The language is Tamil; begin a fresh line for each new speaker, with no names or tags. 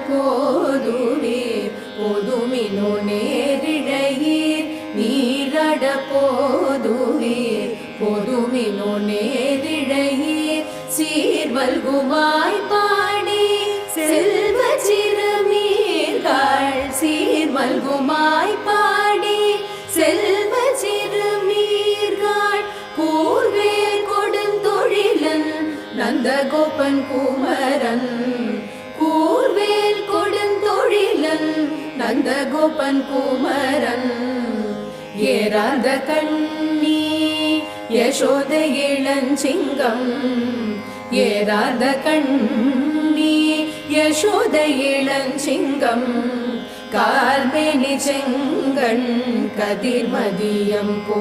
போதுவீர் பொதுமினோ நேரிழையீர் நீராட போதுவீர் பொதுமினோ நேரிழையீர் சீர்வல்குமாய் பாடி செல்வ சிறுமீர்கள் சீர்வல்குமாய் பாடி செல்வ சிறுமீர்கள் கூர்வேல் கொடுந்தொழிலன் நந்தகோபன் குமரன் கூர்வேல் கொடுந்தொழிலன் நந்தகோபன் குமரன் ஏறாத கண்ணி யசோத இளஞ்சிங்கம் ஏறாத கண்ணி யசோத இளஞ்சிங்கம் கார்மேனி செங்கண் கதிர்மதியம் போ